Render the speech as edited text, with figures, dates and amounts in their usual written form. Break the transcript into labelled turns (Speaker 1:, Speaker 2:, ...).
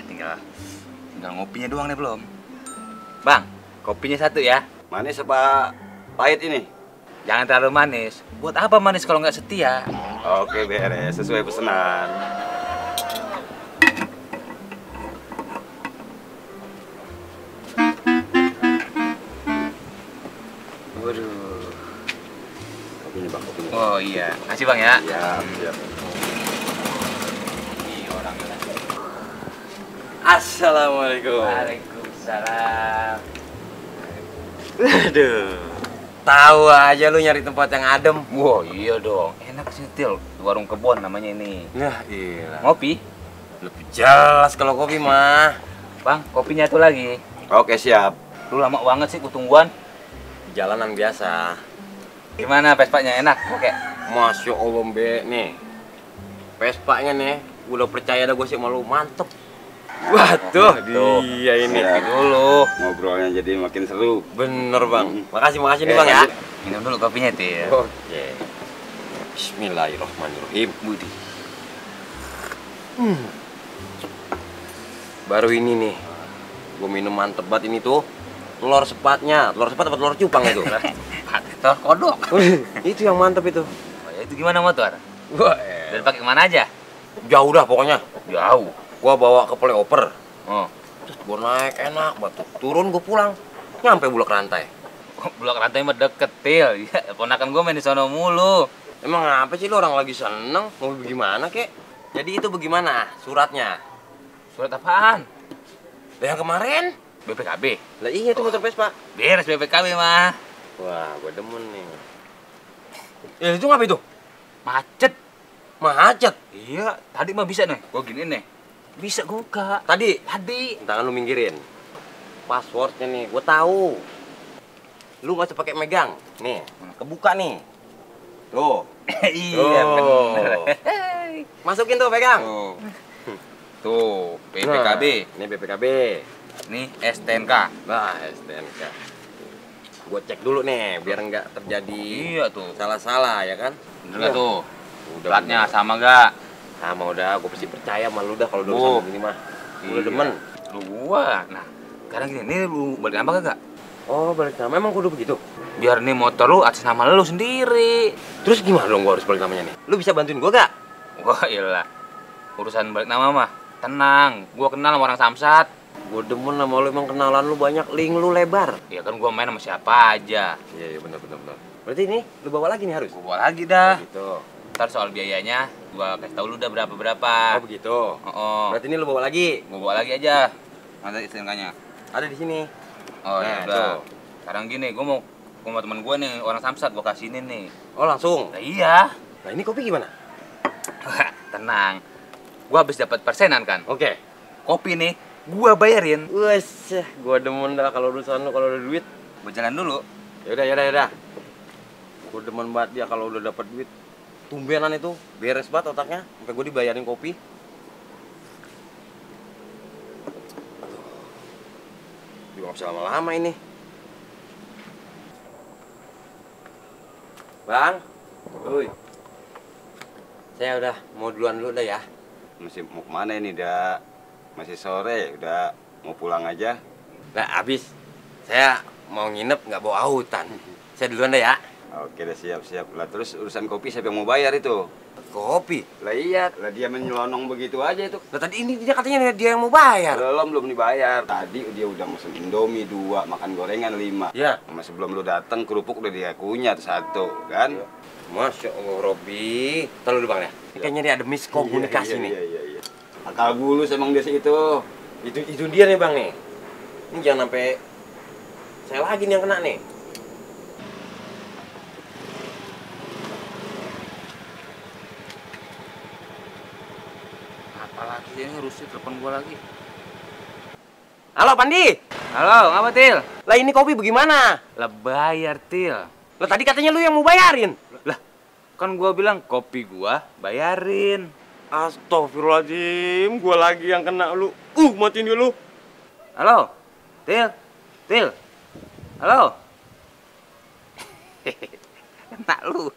Speaker 1: Tinggal ngopinya doang nih belum. Bang, kopinya satu ya.
Speaker 2: Manis apa pahit ini?
Speaker 1: Jangan terlalu manis. Buat apa manis kalau nggak setia?
Speaker 2: Oke, beres. Sesuai pesanan.
Speaker 1: Waduh.
Speaker 2: Kopinya bang, kopinya.
Speaker 1: Oh iya, kasih bang ya.
Speaker 2: Siap, siap.
Speaker 1: Ini orangnya.
Speaker 2: Assalamualaikum.
Speaker 1: Waalaikumsalam.
Speaker 2: Aduh. Tahu aja lu nyari tempat yang adem.
Speaker 1: Wah iya dong, enak sih Til. Warung kebon namanya ini.
Speaker 2: Nah, iya.
Speaker 1: Ngopi?
Speaker 2: Lebih jelas kalau kopi mah.
Speaker 1: Bang, kopinya tuh lagi.
Speaker 2: Oke, siap.
Speaker 1: Lu lama banget sih kutungguan.
Speaker 2: Jalanan biasa.
Speaker 1: Gimana Vespanya enak? Oke.
Speaker 2: Masya Allah, Be. Nih. Vespanya nih, udah percaya dah gue sih malu mantep. Waduh, dia ini.
Speaker 1: Ngopi dulu.
Speaker 2: Ngobrolnya jadi makin seru. Bener, Bang. Makasih nih, Bang ya.
Speaker 1: Minum dulu kopinya Til.
Speaker 2: Oke. Bismillahirrahmanirrahim.
Speaker 1: Budi.
Speaker 2: Baru ini nih, gue minum mantep banget ini tuh. Telur sepatnya, telur sepat apa telur cupang itu?
Speaker 1: Telur kodok.
Speaker 2: Itu yang mantep itu.
Speaker 1: Oh, ya, itu gimana motor?
Speaker 2: Wah,
Speaker 1: Dan pakai kemana aja?
Speaker 2: jauh dah pokoknya.
Speaker 1: Jauh.
Speaker 2: Gua bawa ke playoper.
Speaker 1: Oh.
Speaker 2: Terus gua naik enak, batu turun gua pulang. Nyampe Bulak Rantai.
Speaker 1: Blok rantai mah deket Til. Ya, ponakan gue main di sono mulu.
Speaker 2: Emang apa sih lu orang lagi seneng? Mau bagaimana kek? Jadi itu bagaimana suratnya?
Speaker 1: Surat apaan?
Speaker 2: Lah yang kemarin?
Speaker 1: BPKB.
Speaker 2: Lah iya itu motor Vespa.
Speaker 1: Beres BPKB mah.
Speaker 2: Wah, gua demen nih. Itu ngapa itu?
Speaker 1: Macet.
Speaker 2: Macet.
Speaker 1: Iya, tadi mah bisa nih. Gue gini nih. Bisa gue buka.
Speaker 2: Tadi
Speaker 1: Tadi.
Speaker 2: tangan lu minggirin. Passwordnya nih, gua tahu. Lu nggak usah pakai megang. Nih, kebuka nih. Tuh.
Speaker 1: Iya bener.
Speaker 2: Masukin tuh, pegang.
Speaker 1: Tuh, BPKB.
Speaker 2: Nah, ini BPKB.
Speaker 1: Nih STNK.
Speaker 2: Nah, STNK. Gua cek dulu nih, biar nggak terjadi
Speaker 1: Iya tuh.
Speaker 2: salah-salah ya kan.
Speaker 1: Bener gak tuh?
Speaker 2: Udah
Speaker 1: Platnya
Speaker 2: bener.
Speaker 1: sama gak?
Speaker 2: Sama udah, gua pasti percaya sama lu dah kalau udah
Speaker 1: Oh.
Speaker 2: urusan begini mah. Gua udah demen.
Speaker 1: Lu gua. Nah, sekarang gini, nih lu balik nama kagak?
Speaker 2: Oh, balik nama emang kudu begitu.
Speaker 1: Biar nih motor lu atas nama lu sendiri.
Speaker 2: Terus gimana dong gua harus balik namanya nih? Lu bisa bantuin gua gak?
Speaker 1: Wah iyalah. Urusan balik nama mah tenang. Gua kenal sama orang Samsat.
Speaker 2: Gua demen sama lu, emang kenalan lu banyak, link lu lebar.
Speaker 1: Ya kan gua main sama siapa aja.
Speaker 2: Iya, benar. Berarti ini lu bawa lagi nih harus?
Speaker 1: Gua bawa lagi dah.
Speaker 2: Gitu.
Speaker 1: Ntar soal biayanya gua kasih tau lu dah berapa.
Speaker 2: Oh, begitu.
Speaker 1: Oh.
Speaker 2: Berarti ini lu bawa lagi?
Speaker 1: Gua bawa lagi aja. Mana STNK-nya?
Speaker 2: Ada di sini.
Speaker 1: Oh
Speaker 2: Nah,
Speaker 1: ya udah.
Speaker 2: tuh.
Speaker 1: Sekarang gini, gua mau ke rumah temen gua nih, orang Samsat, gua kasihinin nih.
Speaker 2: Oh, langsung.
Speaker 1: Nah, iya.
Speaker 2: Nah, ini kopi gimana?
Speaker 1: Tenang. Gua habis dapat persenan kan.
Speaker 2: Oke.
Speaker 1: Kopi nih, gua bayarin.
Speaker 2: Wes, gua demen dah kalau urusan lu kalau ada duit.
Speaker 1: Gua jalan dulu.
Speaker 2: Yaudah. Gua demen banget dia kalau udah dapat duit. Tumbenan itu, beres banget otaknya. Sampai gua dibayarin kopi. Juga nggak bisa lama-lama ini. Bang,
Speaker 3: Woi,
Speaker 2: saya udah mau duluan dulu dah ya.
Speaker 3: masih mau kemana ini? Masih sore, udah mau pulang aja.
Speaker 2: Nah, habis saya mau nginep nggak bawa autan. Saya duluan dah ya.
Speaker 3: Oke, udah siap-siap. Lah terus urusan kopi siapa yang mau bayar itu?
Speaker 2: Kopi.
Speaker 3: Lah iya, lah dia menyelonong begitu aja itu.
Speaker 2: Nah, tadi ini dia katanya dia yang mau bayar.
Speaker 3: Belum dibayar. Tadi dia udah mesen Indomie 2, makan gorengan 5.
Speaker 2: Ya.
Speaker 3: Sama sebelum lu datang kerupuk udah dia kunyah 1, kan?
Speaker 2: Masya Allah, Robi. Tahu dulu Bang ya. Kayaknya dia ada miskomunikasi nih.
Speaker 3: Iya. Akal bulus emang dia itu.
Speaker 2: Itu dia nih Bang nih. Ini jangan sampai saya lagi nih yang kena nih.
Speaker 1: Apalagi ini rusuh telepon gua lagi.
Speaker 2: Halo Pandi.
Speaker 1: Halo, ngapa Til?
Speaker 2: Lah ini kopi bagaimana?
Speaker 1: Lah bayar Til.
Speaker 2: Lah tadi katanya lu yang mau bayarin.
Speaker 1: Lah, kan gua bilang kopi gua bayarin.
Speaker 2: Astagfirullahaladzim, gua lagi yang kena lu. Matiin dulu.
Speaker 1: Halo, Til. Halo. Kena lu.